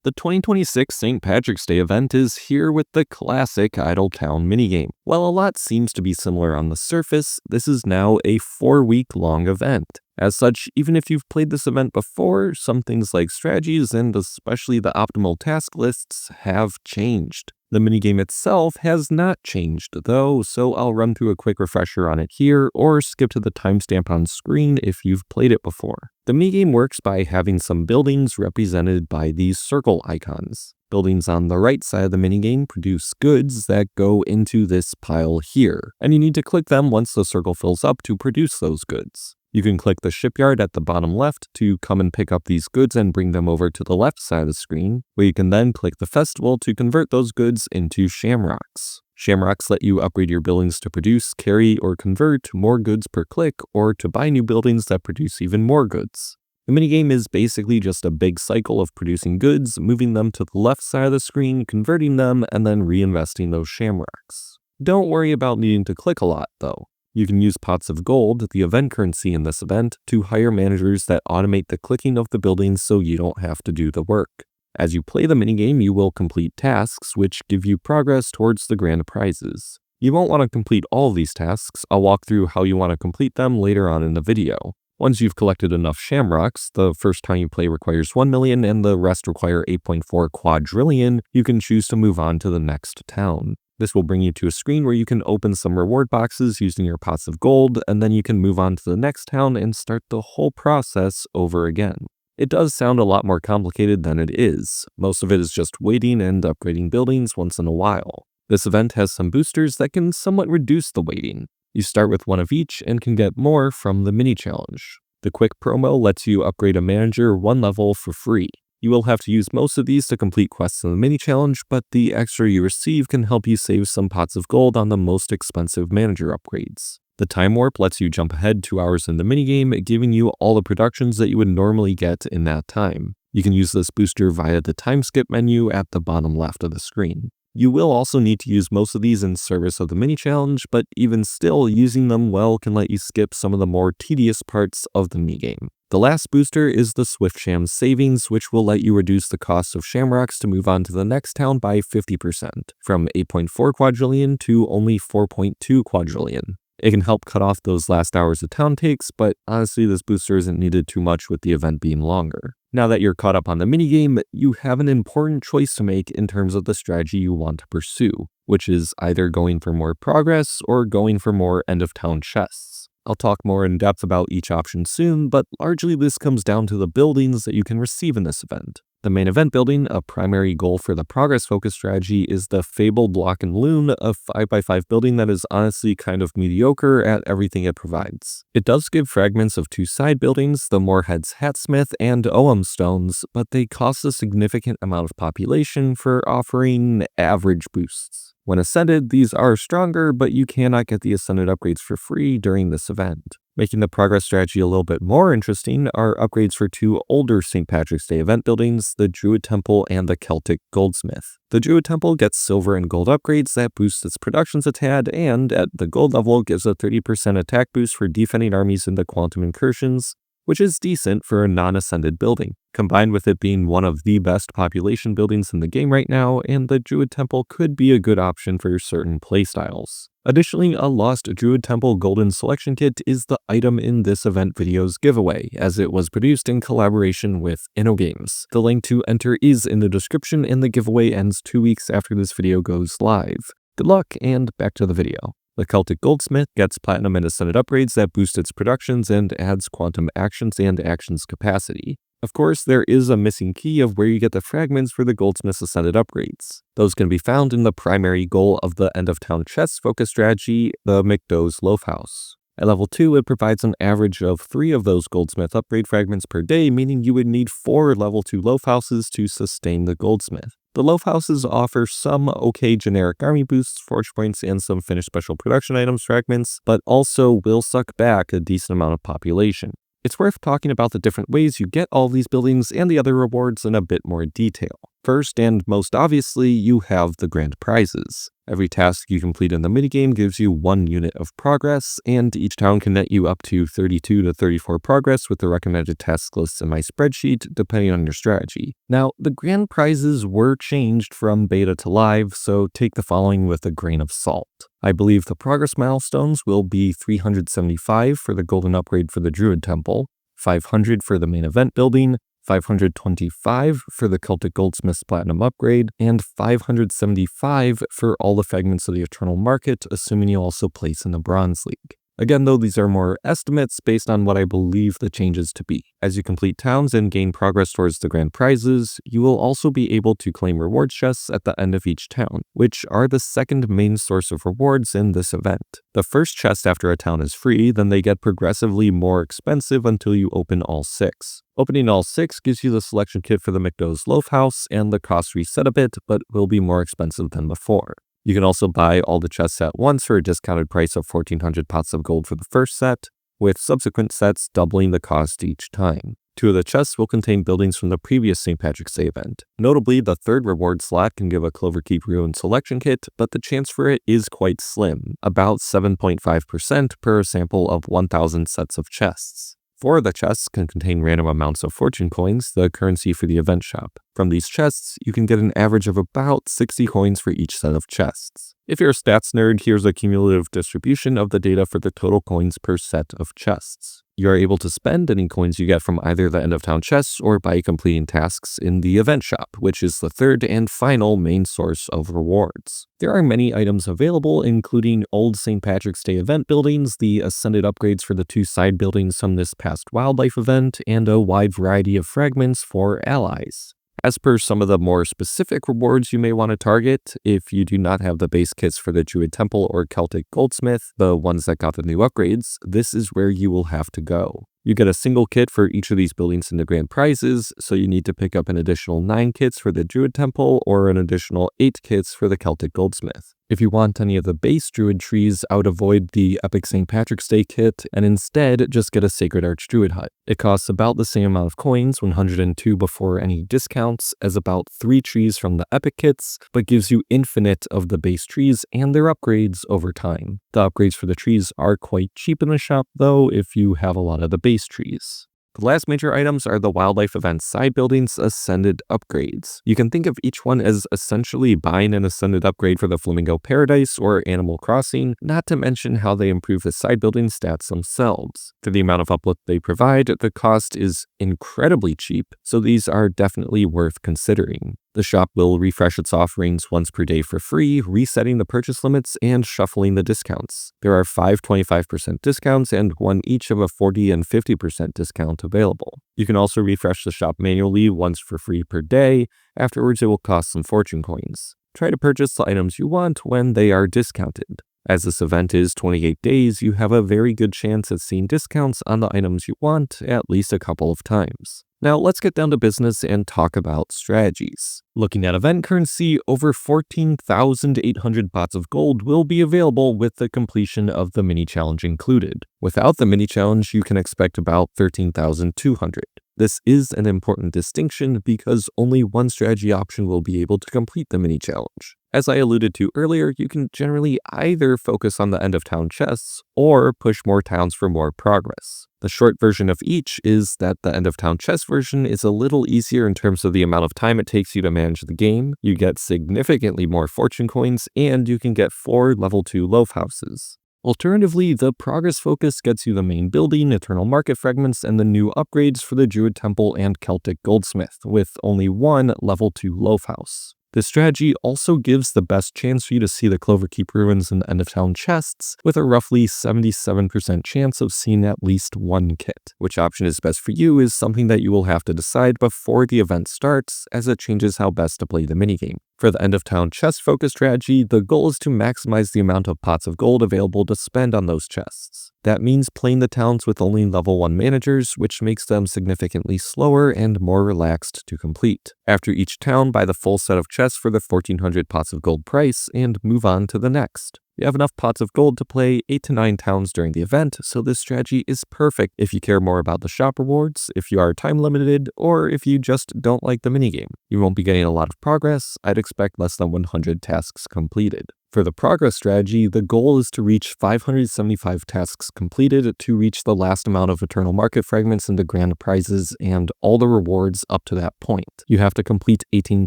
The 2026 St. Patrick's Day event is here with the classic Idletown minigame. While a lot seems to be similar on the surface, this is now a 4-week-long event. As such, even if you've played this event before, some things like strategies and especially the optimal task lists have changed. The minigame itself has not changed though, so I'll run through a quick refresher on it here or skip to the timestamp on screen if you've played it before. The minigame works by having some buildings represented by these circle icons. Buildings on the right side of the minigame produce goods that go into this pile here, and you need to click them once the circle fills up to produce those goods. You can click the shipyard at the bottom left to come and pick up these goods and bring them over to the left side of the screen, where you can then click the festival to convert those goods into shamrocks. Shamrocks let you upgrade your buildings to produce, carry, or convert more goods per click, or to buy new buildings that produce even more goods. The minigame is basically just a big cycle of producing goods, moving them to the left side of the screen, converting them, and then reinvesting those shamrocks. Don't worry about needing to click a lot, though. You can use pots of gold, the event currency in this event, to hire managers that automate the clicking of the buildings so you don't have to do the work. As you play the minigame, you will complete tasks, which give you progress towards the grand prizes. You won't want to complete all of these tasks. I'll walk through how you want to complete them later on in the video. Once you've collected enough shamrocks, the first time you play requires 1 million and the rest require 8.4 quadrillion, you can choose to move on to the next town. This will bring you to a screen where you can open some reward boxes using your pots of gold, and then you can move on to the next town and start the whole process over again. It does sound a lot more complicated than it is. Most of it is just waiting and upgrading buildings once in a while. This event has some boosters that can somewhat reduce the waiting. You start with one of each and can get more from the mini challenge. The quick promo lets you upgrade a manager 1 level for free. You will have to use most of these to complete quests in the mini challenge, but the extra you receive can help you save some pots of gold on the most expensive manager upgrades. The time warp lets you jump ahead 2 hours in the minigame, giving you all the productions that you would normally get in that time. You can use this booster via the time skip menu at the bottom left of the screen. You will also need to use most of these in service of the mini challenge, but even still, using them well can let you skip some of the more tedious parts of the minigame. The last booster is the Swift Sham Savings, which will let you reduce the cost of shamrocks to move on to the next town by 50%, from 8.4 quadrillion to only 4.2 quadrillion. It can help cut off those last hours a town takes, but honestly this booster isn't needed too much with the event being longer. Now that you're caught up on the minigame, you have an important choice to make in terms of the strategy you want to pursue, which is either going for more progress or going for more end-of-town chests. I'll talk more in depth about each option soon, but largely this comes down to the buildings that you can receive in this event. The main event building, a primary goal for the progress-focused strategy, is the Fable Block and Loon, a 5x5 building that is honestly kind of mediocre at everything it provides. It does give fragments of 2 side buildings, the Moorhead's Hatsmith and Ogham Stones, but they cost a significant amount of population for offering average boosts. When ascended, these are stronger, but you cannot get the ascended upgrades for free during this event. Making the progress strategy a little bit more interesting are upgrades for 2 older St. Patrick's Day event buildings, the Druid Temple and the Celtic Goldsmith. The Druid Temple gets silver and gold upgrades that boost its productions a tad, and at the gold level gives a 30% attack boost for defending armies in the Quantum Incursions, which is decent for a non-ascended building. Combined with it being one of the best population buildings in the game right now, and the Druid Temple could be a good option for certain playstyles. Additionally, a Lost Druid Temple Golden Selection Kit is the item in this event video's giveaway, as it was produced in collaboration with InnoGames. The link to enter is in the description, and the giveaway ends 2 weeks after this video goes live. Good luck, and back to the video. The Celtic Goldsmith gets platinum and ascended upgrades that boost its productions and adds quantum actions and actions capacity. Of course, there is a missing key of where you get the fragments for the Goldsmith's ascended upgrades. Those can be found in the primary goal of the end-of-town chest focus strategy, the McDow's Loaf House. At level 2, it provides an average of 3 of those Goldsmith upgrade fragments per day, meaning you would need 4 level 2 Loaf Houses to sustain the Goldsmith. The Loaf Houses offer some okay generic army boosts, forge points, and some finished special production items fragments, but also will suck back a decent amount of population. It's worth talking about the different ways you get all these buildings and the other rewards in a bit more detail. First and most obviously, you have the grand prizes. Every task you complete in the minigame gives you 1 unit of progress, and each town can net you up to 32 to 34 progress with the recommended task lists in my spreadsheet, depending on your strategy. Now, the grand prizes were changed from beta to live, so take the following with a grain of salt. I believe the progress milestones will be 375 for the golden upgrade for the Druid Temple, 500 for the main event building, 525 for the Celtic Goldsmith's Platinum upgrade, and 575 for all the fragments of the Eternal Market, assuming you also place in the Bronze League. Again, though, these are more estimates based on what I believe the changes to be. As you complete towns and gain progress towards the grand prizes, you will also be able to claim reward chests at the end of each town, which are the second main source of rewards in this event. The first chest after a town is free, then they get progressively more expensive until you open all 6. Opening all 6 gives you the selection kit for the McDo's Loaf House, and the cost reset a bit, but will be more expensive than before. You can also buy all the chests at once for a discounted price of 1,400 pots of gold for the first set, with subsequent sets doubling the cost each time. 2 of the chests will contain buildings from the previous St. Patrick's Day event. Notably, the third reward slot can give a Cloverkeep Ruin selection kit, but the chance for it is quite slim, about 7.5% per sample of 1,000 sets of chests. 4 of the chests can contain random amounts of fortune coins, the currency for the event shop. From these chests, you can get an average of about 60 coins for each set of chests. If you're a stats nerd, here's a cumulative distribution of the data for the total coins per set of chests. You are able to spend any coins you get from either the end of town chests or by completing tasks in the event shop, which is the third and final main source of rewards. There are many items available, including old St. Patrick's Day event buildings, the ascended upgrades for the 2 side buildings from this past wildlife event, and a wide variety of fragments for allies. As per some of the more specific rewards you may want to target, if you do not have the base kits for the Druid Temple or Celtic Goldsmith, the ones that got the new upgrades, this is where you will have to go. You get a single kit for each of these buildings in the grand prizes, so you need to pick up an additional 9 kits for the Druid Temple or an additional 8 kits for the Celtic Goldsmith. If you want any of the base Druid trees, I would avoid the Epic St. Patrick's Day kit and instead just get a Sacred Arch Druid hut. It costs about the same amount of coins, 102 before any discounts, as about 3 trees from the Epic kits, but gives you infinite of the base trees and their upgrades over time. The upgrades for the trees are quite cheap in the shop though if you have a lot of the base trees. The last major items are the Wildlife Event side buildings Ascended upgrades. You can think of each one as essentially buying an Ascended upgrade for the Flamingo Paradise or Animal Crossing, not to mention how they improve the side building stats themselves. For the amount of uplift they provide, the cost is incredibly cheap, so these are definitely worth considering. The shop will refresh its offerings once per day for free, resetting the purchase limits and shuffling the discounts. There are 5 25% discounts and 1 each of a 40 and 50% discount available. You can also refresh the shop manually once for free per day. Afterwards, it will cost some fortune coins. Try to purchase the items you want when they are discounted. As this event is 28 days, you have a very good chance at seeing discounts on the items you want at least a couple of times. Now let's get down to business and talk about strategies. Looking at event currency, over 14,800 pots of gold will be available with the completion of the mini challenge included. Without the mini challenge, you can expect about 13,200. This is an important distinction because only one strategy option will be able to complete the mini challenge. As I alluded to earlier, you can generally either focus on the end of town chests or push more towns for more progress. The short version of each is that the end of town chest version is a little easier in terms of the amount of time it takes you to manage the game. You get significantly more fortune coins and you can get 4 level 2 loaf houses. Alternatively, the progress focus gets you the main building, Eternal Market fragments, and the new upgrades for the Druid Temple and Celtic Goldsmith, with only 1 level 2 loaf house. This strategy also gives the best chance for you to see the Cloverkeep ruins in the end of town chests, with a roughly 77% chance of seeing at least 1 kit. Which option is best for you is something that you will have to decide before the event starts, as it changes how best to play the minigame. For the end of town chest focus strategy, the goal is to maximize the amount of pots of gold available to spend on those chests. That means playing the towns with only level 1 managers, which makes them significantly slower and more relaxed to complete. After each town, buy the full set of chests for the 1,400 pots of gold price and move on to the next. You have enough pots of gold to play 8 to 9 towns during the event, so this strategy is perfect if you care more about the shop rewards, if you are time limited, or if you just don't like the minigame. You won't be getting a lot of progress. I'd expect less than 100 tasks completed. For the progress strategy, the goal is to reach 575 tasks completed to reach the last amount of eternal market fragments into grand prizes and all the rewards up to that point. You have to complete 18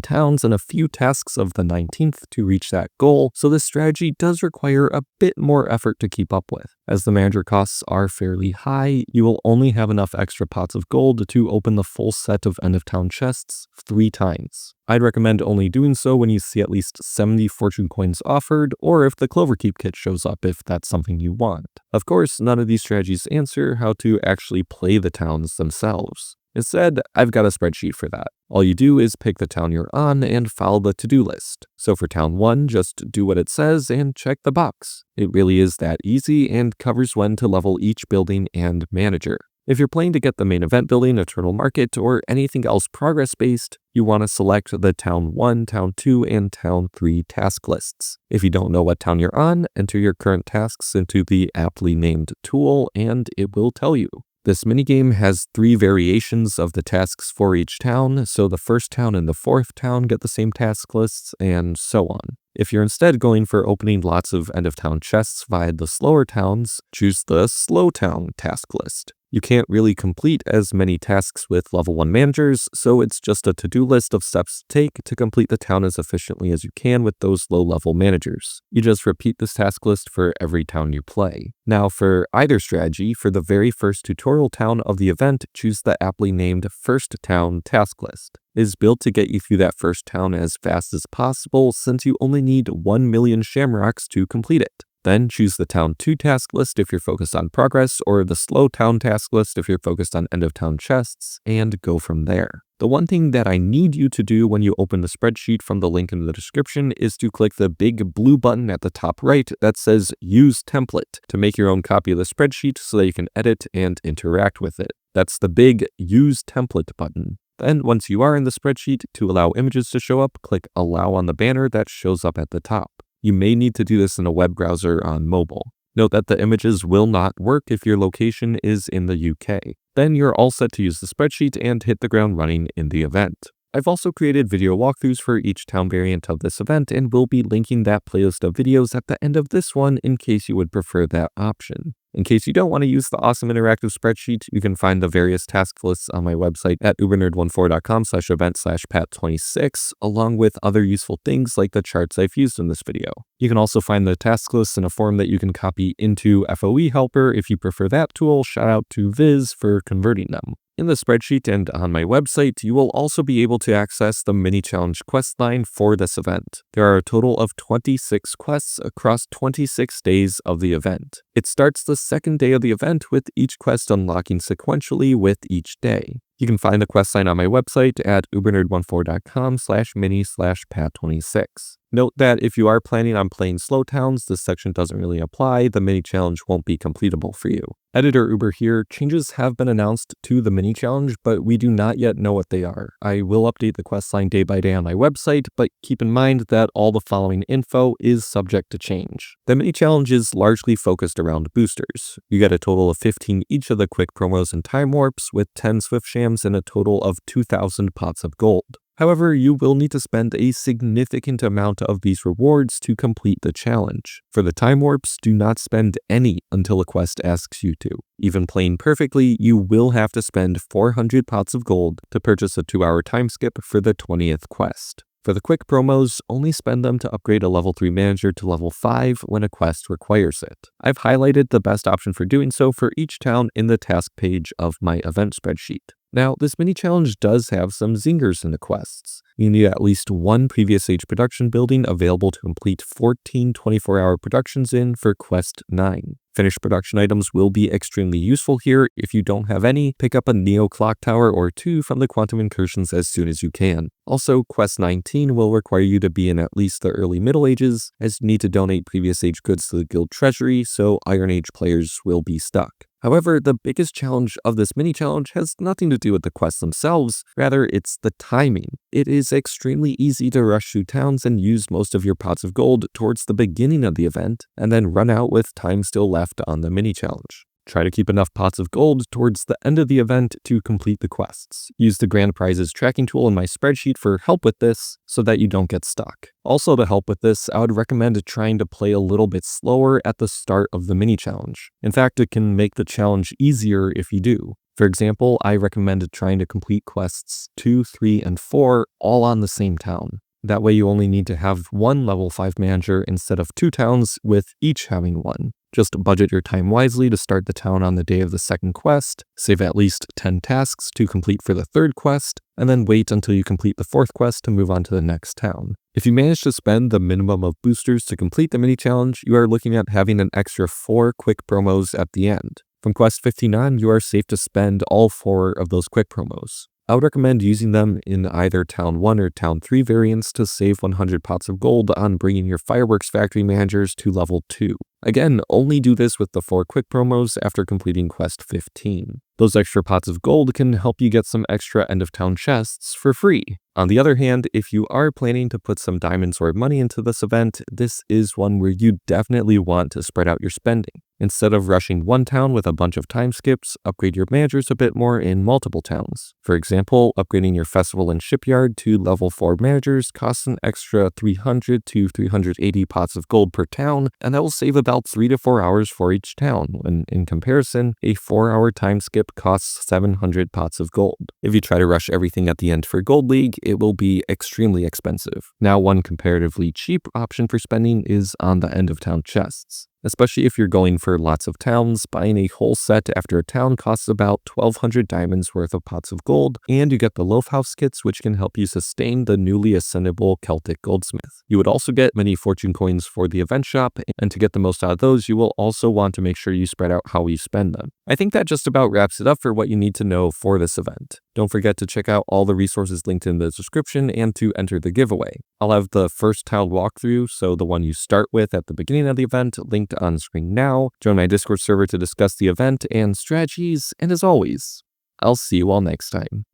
towns and a few tasks of the 19th to reach that goal, so this strategy does require a bit more effort to keep up with. As the manager costs are fairly high, you will only have enough extra pots of gold to open the full set of end of town chests 3 times. I'd recommend only doing so when you see at least 70 fortune coins offered, or if the Cloverkeep kit shows up if that's something you want. Of course, none of these strategies answer how to actually play the towns themselves. Instead, I've got a spreadsheet for that. All you do is pick the town you're on and follow the to-do list. So for town 1, just do what it says and check the box. It really is that easy and covers when to level each building and manager. If you're playing to get the main event building, Eternal Market, or anything else progress-based, you want to select the Town 1, Town 2, and Town 3 task lists. If you don't know what town you're on, enter your current tasks into the aptly named tool, and it will tell you. This minigame has 3 variations of the tasks for each town, so the first town and the 4th town get the same task lists, and so on. If you're instead going for opening lots of end-of-town chests via the slower towns, choose the Slow Town task list. You can't really complete as many tasks with level 1 managers, so it's just a to-do list of steps to take to complete the town as efficiently as you can with those low-level managers. You just repeat this task list for every town you play. Now for either strategy, for the very first tutorial town of the event, choose the aptly named First Town task list. It is built to get you through that first town as fast as possible, since you only need 1 million shamrocks to complete it. Then choose the Town 2 task list if you're focused on progress, or the Slow Town task list if you're focused on end-of-town chests, and go from there. The one thing that I need you to do when you open the spreadsheet from the link in the description is to click the big blue button at the top right that says Use Template to make your own copy of the spreadsheet so that you can edit and interact with it. That's the big Use Template button. Then, once you are in the spreadsheet, to allow images to show up, click Allow on the banner that shows up at the top. You may need to do this in a web browser on mobile. Note that the images will not work if your location is in the UK. Then you're all set to use the spreadsheet and hit the ground running in the event. I've also created video walkthroughs for each town variant of this event and will be linking that playlist of videos at the end of this one in case you would prefer that option. In case you don't want to use the awesome interactive spreadsheet, you can find the various task lists on my website at ubernerd14.com/event/pat26, along with other useful things like the charts I've used in this video. You can also find the task lists in a form that you can copy into FOE Helper if you prefer that tool. Shout out to Viz for converting them. In the spreadsheet and on my website, you will also be able to access the mini challenge quest line for this event. There are a total of 26 quests across 26 days of the event. It starts the second day of the event with each quest unlocking sequentially with each day. You can find the quest line on my website at ubernerd14.com/mini/pat26. Note that if you are planning on playing slow towns, this section doesn't really apply. The mini challenge won't be completable for you. Editor Uber here. Changes have been announced to the mini challenge, but we do not yet know what they are. I will update the quest line day by day on my website, but keep in mind that all the following info is subject to change. The mini challenge is largely focused around boosters. You get a total of 15 each of the quick promos and time warps, with 10 swift shams and a total of 2,000 pots of gold. However, you will need to spend a significant amount of these rewards to complete the challenge. For the time warps, do not spend any until a quest asks you to. Even playing perfectly, you will have to spend 400 pots of gold to purchase a 2-hour time skip for the 20th quest. For the quick promos, only spend them to upgrade a level 3 manager to level 5 when a quest requires it. I've highlighted the best option for doing so for each town in the task page of my event spreadsheet. Now, this mini challenge does have some zingers in the quests. You need at least 1 previous age production building available to complete 14 24-hour productions in for quest 9. Finished production items will be extremely useful here. If you don't have any, pick up a Neo Clock Tower or 2 from the Quantum Incursions as soon as you can. Also, quest 19 will require you to be in at least the early Middle Ages, as you need to donate previous age goods to the guild treasury, so Iron Age players will be stuck. However, the biggest challenge of this mini challenge has nothing to do with the quests themselves, rather it's the timing. It is extremely easy to rush through towns and use most of your pots of gold towards the beginning of the event, and then run out with time still left on the mini challenge. Try to keep enough pots of gold towards the end of the event to complete the quests. Use the grand prizes tracking tool in my spreadsheet for help with this so that you don't get stuck. Also, to help with this, I would recommend trying to play a little bit slower at the start of the mini challenge. In fact, it can make the challenge easier if you do. For example, I recommend trying to complete quests 2, 3, and 4 all on the same town. That way you only need to have one level 5 manager instead of 2 towns with each having one. Just budget your time wisely to start the town on the day of the second quest, save at least 10 tasks to complete for the third quest, and then wait until you complete the fourth quest to move on to the next town. If you manage to spend the minimum of boosters to complete the mini challenge, you are looking at having an extra 4 quick promos at the end. From quest 15 on, you are safe to spend all 4 of those quick promos. I would recommend using them in either Town 1 or Town 3 variants to save 100 pots of gold on bringing your fireworks factory managers to level 2. Again, only do this with the 4 quick promos after completing quest 15. Those extra pots of gold can help you get some extra end of town chests for free. On the other hand, if you are planning to put some diamonds or money into this event, this is one where you definitely want to spread out your spending. Instead of rushing one town with a bunch of time skips, upgrade your managers a bit more in multiple towns. For example, upgrading your festival and shipyard to level 4 managers costs an extra 300 to 380 pots of gold per town, and that will save about 3 to 4 hours for each town, when in comparison, a 4-hour time skip costs 700 pots of gold. If you try to rush everything at the end for Gold League, it will be extremely expensive. Now, one comparatively cheap option for spending is on the end of town chests. Especially if you're going for lots of towns, buying a whole set after a town costs about 1,200 diamonds worth of pots of gold, and you get the Loaf House kits, which can help you sustain the newly ascendable Celtic Goldsmith. You would also get many fortune coins for the event shop, and to get the most out of those, you will also want to make sure you spread out how you spend them. I think that just about wraps it up for what you need to know for this event. Don't forget to check out all the resources linked in the description and to enter the giveaway. I'll have the first tile walkthrough, so the one you start with at the beginning of the event, linked on screen now. Join my Discord server to discuss the event and strategies, and as always, I'll see you all next time.